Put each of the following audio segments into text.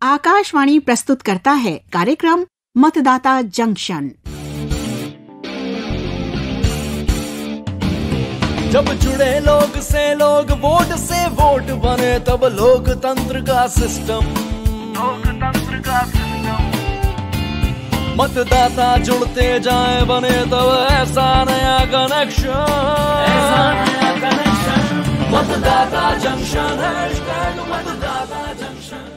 आकाशवाणी प्रस्तुत करता है कार्यक्रम मतदाता जंक्शन। जब जुड़े लोग से लोग, वोट से वोट बने, तब लोकतंत्र का सिस्टम। मतदाता जुड़ते जाए, बने तब ऐसा नया कनेक्शन। मतदाता जंक्शन, मतदाता जंक्शन।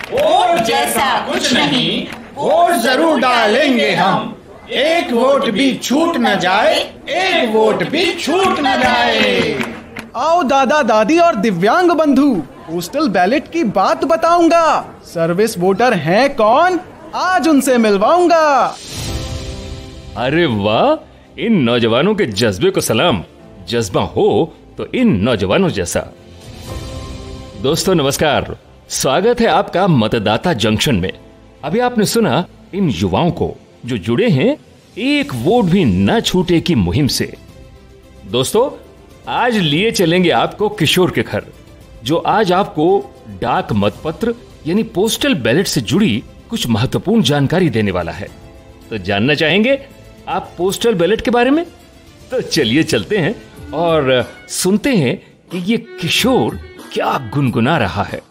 वोट जैसा कुछ नहीं, वोट जरूर डालेंगे हम। एक वोट भी छूट न जाए, एक वोट भी छूट न जाए। आओ दादा दादी और दिव्यांग बंधु, पोस्टल बैलेट की बात बताऊंगा। सर्विस वोटर हैं कौन, आज उनसे मिलवाऊंगा। अरे वाह, इन नौजवानों के जज्बे को सलाम। जज्बा हो तो इन नौजवानों जैसा। दोस्तों नमस्कार, स्वागत है आपका मतदाता जंक्शन में। अभी आपने सुना इन युवाओं को जो जुड़े हैं एक वोट भी न छूटे की मुहिम से। दोस्तों, आज लिए चलेंगे आपको किशोर के घर, जो आज आपको डाक मतपत्र यानी पोस्टल बैलेट से जुड़ी कुछ महत्वपूर्ण जानकारी देने वाला है। तो जानना चाहेंगे आप पोस्टल बैलेट के बारे में? तो चलिए चलते हैं और सुनते हैं कि ये किशोर क्या गुनगुना रहा है।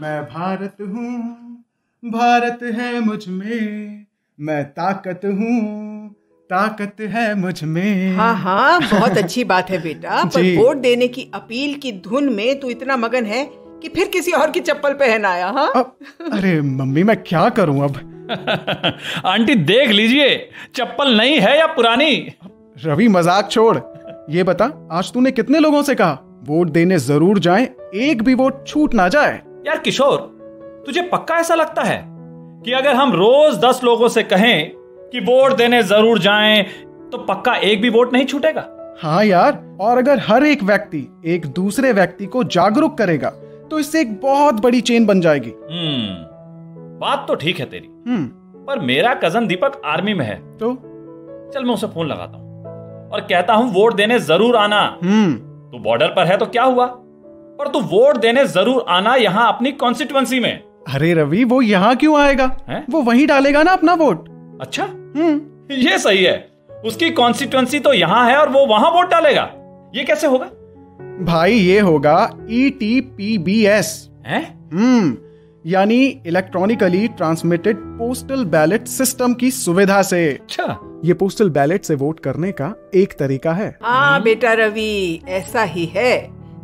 मैं भारत हूँ, भारत है मुझ में, मैं ताकत हूँ, ताकत है मुझ में। हाँ, बहुत अच्छी बात है बेटा। पर वोट देने की अपील की धुन में तू इतना मगन है कि फिर किसी और की चप्पल पहन आया। हाँ, अरे मम्मी, मैं क्या करूं अब। आंटी देख लीजिए, चप्पल नई है या पुरानी। रवि मजाक छोड़, ये बता आज तूने कितने लोगों से कहा वोट देने जरूर जाएं, एक भी वोट छूट ना जाए। यार किशोर, तुझे पक्का ऐसा लगता है कि अगर हम रोज 10 लोगों से कहें कि वोट देने जरूर जाएं, तो पक्का एक भी वोट नहीं छूटेगा? हाँ यार, और अगर हर एक व्यक्ति एक दूसरे व्यक्ति को जागरूक करेगा तो इससे एक बहुत बड़ी चेन बन जाएगी। बात तो ठीक है तेरी। पर मेरा कजन दीपक आर्मी में है, तो चल मैं उसे फोन लगाता हूँ और कहता हूँ वोट देने जरूर आना। तू बॉर्डर पर है तो क्या हुआ, पर तू वोट देने जरूर आना यहाँ अपनी कॉन्स्टिट्यूएंसी में। अरे रवि, वो यहाँ क्यों आएगा है? वो वहीं डालेगा ना अपना वोट। अच्छा, ये सही है। उसकी कॉन्स्टिट्यूएंसी तो यहाँ है और वो वहां वोट डालेगा। ये कैसे होगा भाई? ये होगा ETPBS है? यानी electronically transmitted postal ballot system की सुविधा से। अच्छा, ये पोस्टल बैलेट से वोट करने का एक तरीका है। हाँ बेटा रवि, ऐसा ही है।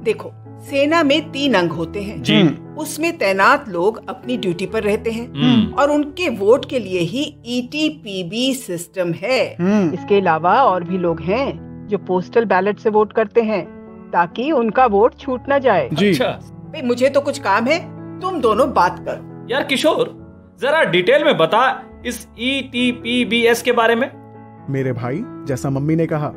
देखो, सेना में 3 अंग होते हैं जी। उसमें तैनात लोग अपनी ड्यूटी पर रहते हैं और उनके वोट के लिए ही ETPB सिस्टम है। इसके अलावा और भी लोग हैं जो पोस्टल बैलेट से वोट करते हैं ताकि उनका वोट छूट ना जाए। जी। अच्छा, मुझे तो कुछ काम है, तुम दोनों बात कर। यार किशोर, जरा डिटेल में बता इस ETPBS के बारे में। मेरे भाई, जैसा मम्मी ने कहा,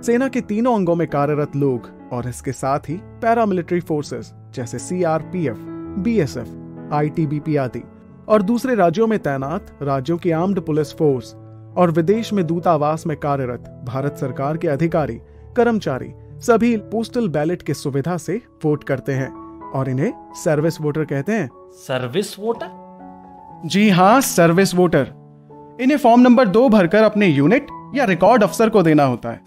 सेना के तीनों अंगों में कार्यरत लोग और इसके साथ ही पैरामिलिट्री फोर्सेस जैसे CRPF, BSF, ITBP आदि और दूसरे राज्यों में तैनात राज्यों की आर्म्ड पुलिस फोर्स और विदेश में दूतावास में कार्यरत भारत सरकार के अधिकारी कर्मचारी सभी पोस्टल बैलेट की सुविधा से वोट करते हैं और इन्हें सर्विस वोटर कहते हैं। Service voter? जी हाँ, सर्विस वोटर। इन्हें फॉर्म नंबर 2 भरकर अपने यूनिट या रिकॉर्ड अफसर को देना होता है,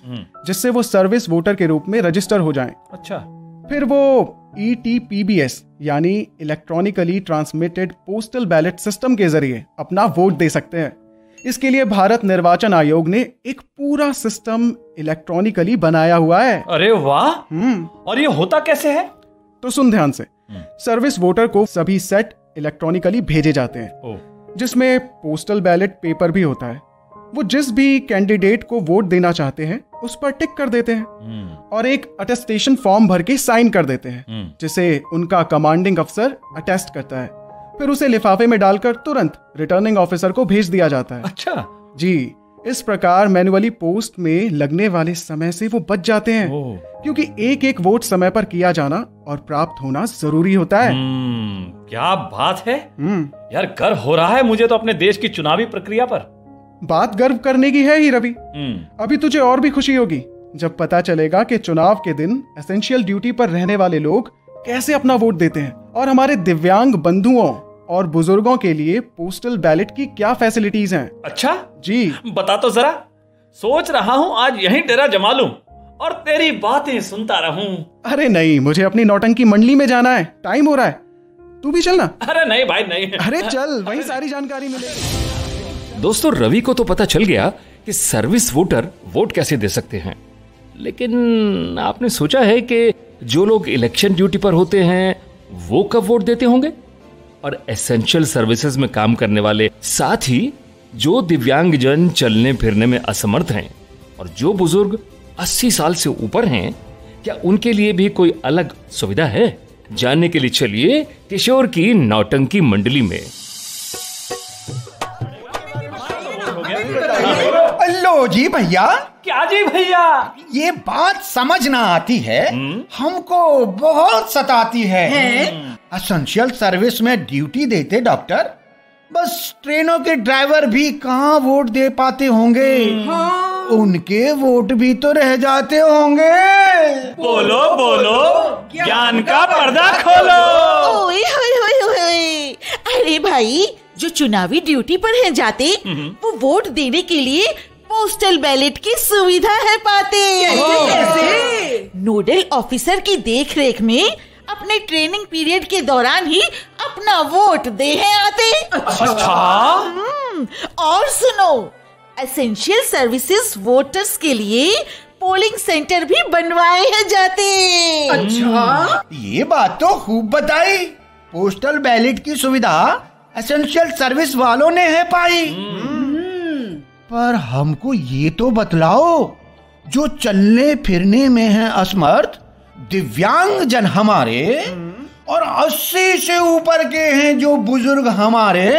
जिससे वो सर्विस वोटर के रूप में रजिस्टर हो जाएं। अच्छा, फिर वो ETPBS यानी electronically transmitted postal ballot system के जरिए अपना वोट दे सकते हैं। इसके लिए भारत निर्वाचन आयोग ने एक पूरा सिस्टम इलेक्ट्रॉनिकली बनाया हुआ है। अरे वाह! और ये होता कैसे है? तो सुन ध्यान से। सर्विस वोटर को सभी सेट इलेक्ट्रॉनिकली भेजे जाते हैं, जिसमें पोस्टल बैलेट पेपर भी होता है। वो जिस भी कैंडिडेट को वोट देना चाहते हैं उस पर टिक कर देते हैं और एक अटेस्टेशन फॉर्म भर के साइन कर देते हैं, जिसे उनका कमांडिंग अफसर अटेस्ट करता है। फिर उसे लिफाफे में डालकर तुरंत रिटर्निंग ऑफिसर को भेज दिया जाता है। अच्छा जी, इस प्रकार मैन्युअली पोस्ट में लगने वाले समय से वो बच जाते हैं, क्योंकि एक एक वोट समय पर किया जाना और प्राप्त होना जरूरी होता है। क्या बात है यार, गर्व हो रहा है मुझे तो अपने देश की चुनावी प्रक्रिया पर। बात गर्व करने की है ही रवि। अभी तुझे और भी खुशी होगी जब पता चलेगा कि चुनाव के दिन एसेंशियल ड्यूटी पर रहने वाले लोग कैसे अपना वोट देते हैं और हमारे दिव्यांग बंधुओं और बुजुर्गों के लिए पोस्टल बैलेट की क्या फैसिलिटीज हैं। अच्छा जी बता तो जरा। सोच रहा हूँ आज यहीं डेरा जमा लूं और तेरी बातें सुनता रहूं। अरे नहीं, मुझे अपनी नौटंकी मंडली में जाना है, टाइम हो रहा है। तू भी चलना। अरे नहीं भाई नहीं। अरे चल, वहीं सारी जानकारी मिलेगी। दोस्तों, रवि को तो पता चल गया कि सर्विस वोटर वोट कैसे दे सकते हैं, लेकिन आपने सोचा है कि जो लोग इलेक्शन ड्यूटी पर होते हैं वो कब वोट देते होंगे? और एसेंशियल सर्विसेज में काम करने वाले, साथ ही जो दिव्यांगजन चलने फिरने में असमर्थ हैं और जो बुजुर्ग 80 साल से ऊपर हैं, क्या उनके लिए भी कोई अलग सुविधा है? जानने के लिए चलिए किशोर की नौटंकी मंडली में। लो जी भैया। क्या जी भैया? ये बात समझ ना आती है, हमको बहुत सताती है। एसेंशियल सर्विस में ड्यूटी देते डॉक्टर बस ट्रेनों के ड्राइवर भी कहाँ वोट दे पाते होंगे। उनके वोट भी तो रह जाते होंगे। बोलो बोलो, ज्ञान का पर्दा खोलो। ओए होए होए होए। अरे भाई, जो चुनावी ड्यूटी पर हैं जाते, वो वोट देने के लिए पोस्टल बैलेट की सुविधा है पाते। कैसे? नोडल ऑफिसर की देखरेख में अपने ट्रेनिंग पीरियड के दौरान ही अपना वोट दे हैं आते। अच्छा। और सुनो, एसेंशियल सर्विसेज वोटर्स के लिए पोलिंग सेंटर भी बनवाए हैं जाते। अच्छा, ये बात तो खूब बताई। पोस्टल बैलेट की सुविधा एसेंशियल सर्विस वालों ने है पाई। पर हमको ये तो बतलाओ, जो चलने फिरने में है असमर्थ दिव्यांग जन हमारे और 80 से ऊपर के हैं जो बुजुर्ग हमारे,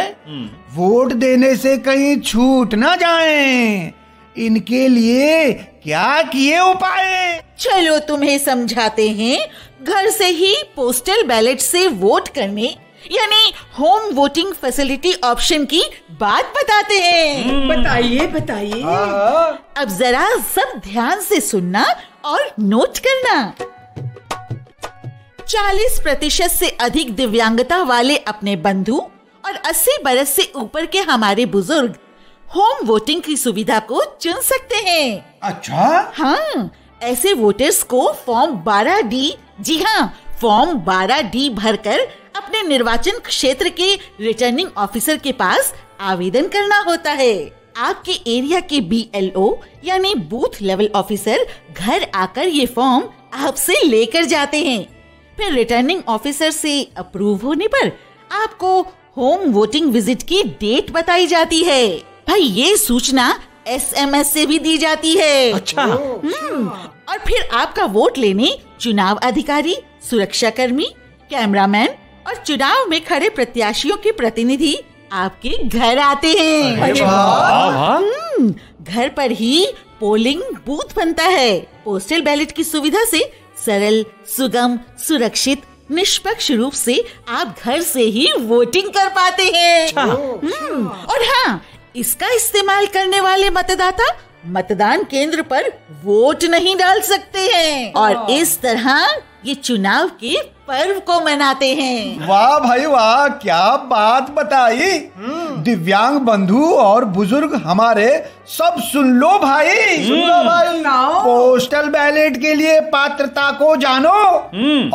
वोट देने से कहीं छूट ना जाएं, इनके लिए क्या किए उपाय? चलो तुम्हें समझाते हैं। घर से ही पोस्टल बैलेट से वोट करने यानी होम वोटिंग फैसिलिटी ऑप्शन की बात बताते हैं। बताइए बताइए। अब जरा सब ध्यान से सुनना और नोट करना। 40% से अधिक दिव्यांगता वाले अपने बंधु और 80 बरस से ऊपर के हमारे बुजुर्ग होम वोटिंग की सुविधा को चुन सकते हैं। अच्छा। हाँ, ऐसे वोटर्स को फॉर्म 12D, जी हाँ, फॉर्म 12D भरकर अपने निर्वाचन क्षेत्र के रिटर्निंग ऑफिसर के पास आवेदन करना होता है। आपके एरिया के BLO यानी बूथ लेवल ऑफिसर घर आकर ये फॉर्म आपसे लेकर जाते हैं। फिर रिटर्निंग ऑफिसर से अप्रूव होने पर आपको होम वोटिंग विजिट की डेट बताई जाती है। भाई, ये सूचना SMS से भी दी जाती है। अच्छा। और फिर आपका वोट लेने चुनाव अधिकारी, सुरक्षा कर्मी, कैमरामैन और चुनाव में खड़े प्रत्याशियों के प्रतिनिधि आपके घर आते हैं। घर पर ही पोलिंग बूथ बनता है। पोस्टल बैलेट की सुविधा से सरल, सुगम, सुरक्षित, निष्पक्ष रूप से आप घर से ही वोटिंग कर पाते हैं। और हाँ, इसका इस्तेमाल करने वाले मतदाता मतदान केंद्र पर वोट नहीं डाल सकते हैं और इस तरह ये चुनाव के पर्व को मनाते हैं। वाह भाई वाह, क्या बात बताई। दिव्यांग बंधु और बुजुर्ग हमारे सब सुन लो भाई। सुन लो भाई। पोस्टल बैलेट के लिए पात्रता को जानो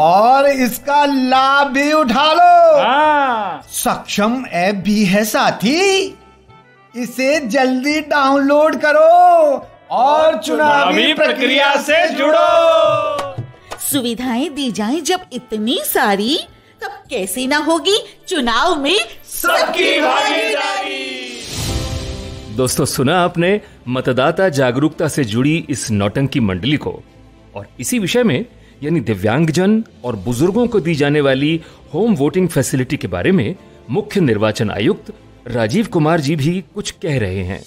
और इसका लाभ भी उठा लो। सक्षम ऐप भी है साथी, इसे जल्दी डाउनलोड करो और चुनावी प्रक्रिया से जुड़ो। सुविधाएं दी जाएं जब इतनी सारी, तब कैसी ना होगी चुनाव में सबकी भागीदारी। दोस्तों, सुना आपने मतदाता जागरूकता से जुड़ी इस नौटंकी मंडली को, और इसी विषय में यानी दिव्यांगजन और बुजुर्गों को दी जाने वाली होम वोटिंग फैसिलिटी के बारे में मुख्य निर्वाचन आयुक्त राजीव कुमार जी भी कुछ कह रहे हैं।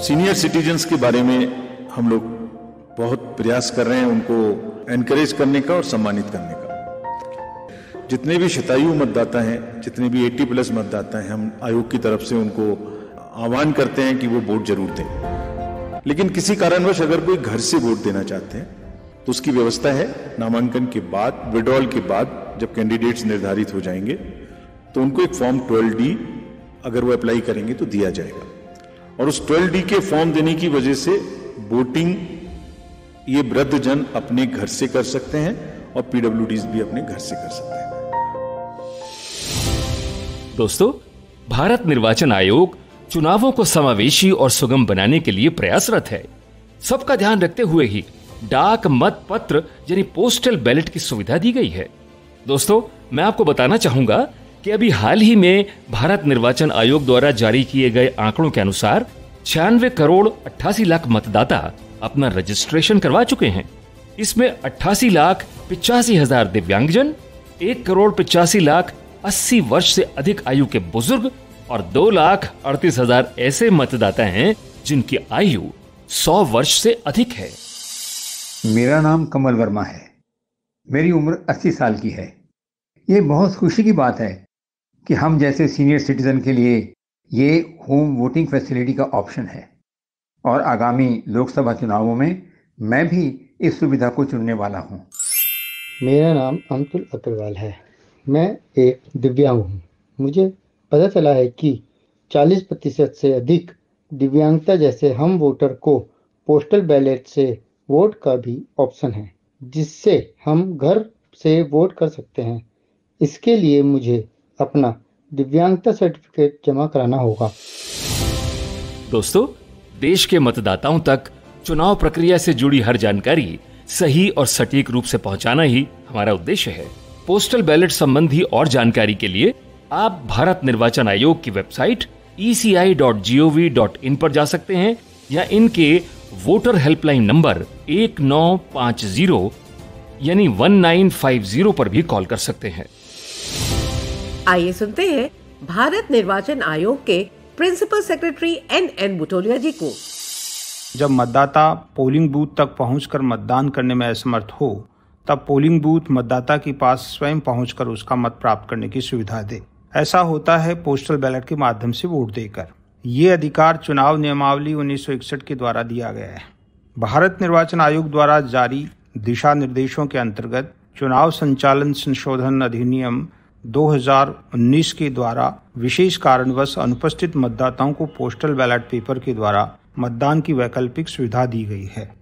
सीनियर सिटीजन्स के बारे में हम लोग बहुत प्रयास कर रहे हैं, उनको एनकरेज करने का और सम्मानित करने का। जितने भी शतायु मतदाता हैं, जितने भी 80+ मतदाता हैं, हम आयोग की तरफ से उनको आह्वान करते हैं कि वो वोट जरूर दें। लेकिन किसी कारणवश अगर कोई घर से वोट देना चाहते हैं तो उसकी व्यवस्था है। नामांकन के बाद, विड्रॉल के बाद जब कैंडिडेट्स निर्धारित हो जाएंगे तो उनको एक फॉर्म 12D अगर वो अप्लाई करेंगे तो दिया जाएगा, और उस 12D के फॉर्म देने की वजह से वोटिंग ये वृद्ध जन अपने घर से कर सकते हैं और PWDs भी अपने घर से कर सकते हैं। दोस्तों, भारत निर्वाचन आयोग चुनावों को समावेशी और सुगम बनाने के लिए प्रयासरत है। सबका ध्यान रखते हुए ही डाक मत पत्र यानी पोस्टल बैलेट की सुविधा दी गई है। दोस्तों, मैं आपको बताना चाहूंगा कि अभी हाल ही में भारत निर्वाचन आयोग द्वारा जारी किए गए आंकड़ों के अनुसार 96 करोड़ 88 लाख मतदाता अपना रजिस्ट्रेशन करवा चुके हैं। इसमें 88 लाख 85 हजार दिव्यांगजन, 1 करोड़ 85 लाख 80 वर्ष से अधिक आयु के बुजुर्ग और 2 लाख 38 हजार ऐसे मतदाता हैं जिनकी आयु 100 वर्ष से अधिक है। मेरा नाम कमल वर्मा है। मेरी उम्र 80 साल की है। ये बहुत खुशी की बात है कि हम जैसे सीनियर सिटीजन के लिए ये होम वोटिंग फैसिलिटी का ऑप्शन है, और आगामी लोकसभा चुनावों में मैं भी इस सुविधा को चुनने वाला हूँ। मेरा नाम अमतुल अग्रवाल है। मैं एक दिव्यांग हूँ। मुझे पता चला है कि 40% से अधिक दिव्यांगता जैसे हम वोटर को पोस्टल बैलेट से वोट का भी ऑप्शन है, जिससे हम घर से वोट कर सकते हैं। इसके लिए मुझे अपना दिव्यांगता सर्टिफिकेट जमा कराना होगा। दोस्तों, देश के मतदाताओं तक चुनाव प्रक्रिया से जुड़ी हर जानकारी सही और सटीक रूप से पहुंचाना ही हमारा उद्देश्य है। पोस्टल बैलेट संबंधी और जानकारी के लिए आप भारत निर्वाचन आयोग की वेबसाइट eci.gov.in पर जा सकते हैं, या इनके वोटर हेल्पलाइन नंबर 1950 यानी 1950 पर भी कॉल कर सकते हैं। आइए सुनते हैं भारत निर्वाचन आयोग के प्रिंसिपल सेक्रेटरी NN बुटोलिया जी को। जब मतदाता पोलिंग बूथ तक पहुंचकर मतदान करने में असमर्थ हो, तब पोलिंग बूथ मतदाता के पास स्वयं पहुंचकर उसका मत प्राप्त करने की सुविधा दे। ऐसा होता है पोस्टल बैलेट के माध्यम से वोट देकर। ये अधिकार चुनाव नियमावली 1961 के द्वारा दिया गया है। भारत निर्वाचन आयोग द्वारा जारी दिशा निर्देशों के अंतर्गत चुनाव संचालन संशोधन अधिनियम 2019 के द्वारा विशेष कारणवश अनुपस्थित मतदाताओं को पोस्टल बैलेट पेपर के द्वारा मतदान की वैकल्पिक सुविधा दी गई है।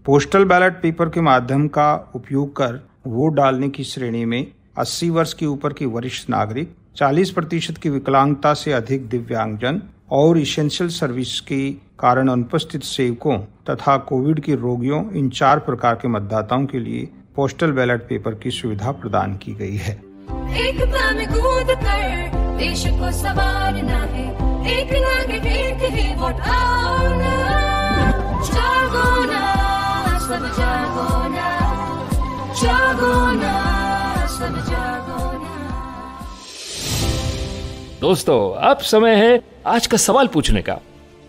पोस्टल बैलेट पेपर के माध्यम का उपयोग कर वोट डालने की श्रेणी में 80 वर्ष के ऊपर के वरिष्ठ नागरिक, 40% की विकलांगता से अधिक दिव्यांगजन और इसेंशियल सर्विस के कारण अनुपस्थित सेवकों तथा कोविड के रोगियों, इन 4 प्रकार के मतदाताओं के लिए पोस्टल बैलेट पेपर की सुविधा प्रदान की गई है। एकता में कूद कर देश को संवारना है, एक नागरिक एक ही वोट, आओ ना, जागो ना, सब जागो ना, जागो ना, सब जागो ना। दोस्तों, अब समय है आज का सवाल पूछने का।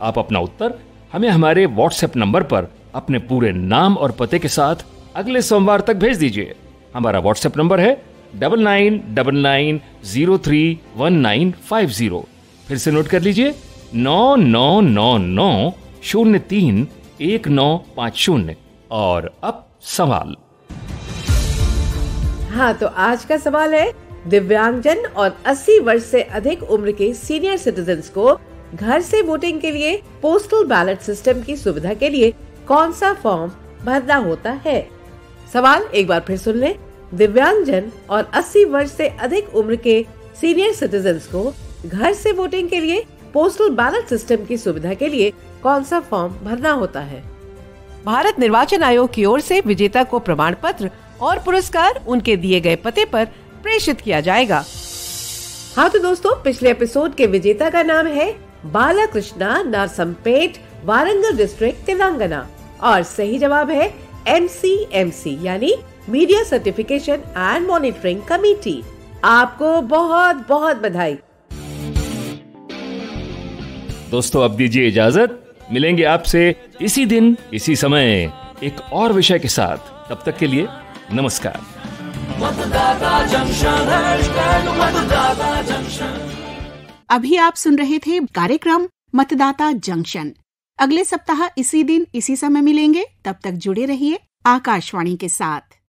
आप अपना उत्तर हमें हमारे व्हाट्सएप नंबर पर अपने पूरे नाम और पते के साथ अगले सोमवार तक भेज दीजिए। हमारा व्हाट्सएप नंबर है 9999031950। फिर से नोट कर लीजिए 9999031950। और अब सवाल। हाँ, तो आज का सवाल है, दिव्यांगजन और 80 वर्ष से अधिक उम्र के सीनियर सिटीजन्स को घर से वोटिंग के लिए पोस्टल बैलेट सिस्टम की सुविधा के लिए कौन सा फॉर्म भरना होता है? सवाल एक बार फिर सुन लें। दिव्यांगजन और 80 वर्ष से अधिक उम्र के सीनियर सिटीजन्स को घर से वोटिंग के लिए पोस्टल बैलेट सिस्टम की सुविधा के लिए कौन सा फॉर्म भरना होता है? भारत निर्वाचन आयोग की ओर से विजेता को प्रमाण पत्र और पुरस्कार उनके दिए गए पते पर प्रेषित किया जाएगा। हाँ तो दोस्तों, पिछले एपिसोड के विजेता का नाम है बालाकृष्णा नारसमपेट, वारंगल डिस्ट्रिक्ट, तेलंगाना, और सही जवाब है MCMC यानी media certification and monitoring committee. आपको बहुत बहुत बधाई। दोस्तों, अब दीजिए इजाजत। मिलेंगे आपसे इसी दिन इसी समय एक और विषय के साथ। तब तक के लिए नमस्कार। मतदाता जंक्शन, मतदाता जंक्शन। अभी आप सुन रहे थे कार्यक्रम मतदाता जंक्शन। अगले सप्ताह इसी दिन इसी समय मिलेंगे। तब तक जुड़े रहिए आकाशवाणी के साथ।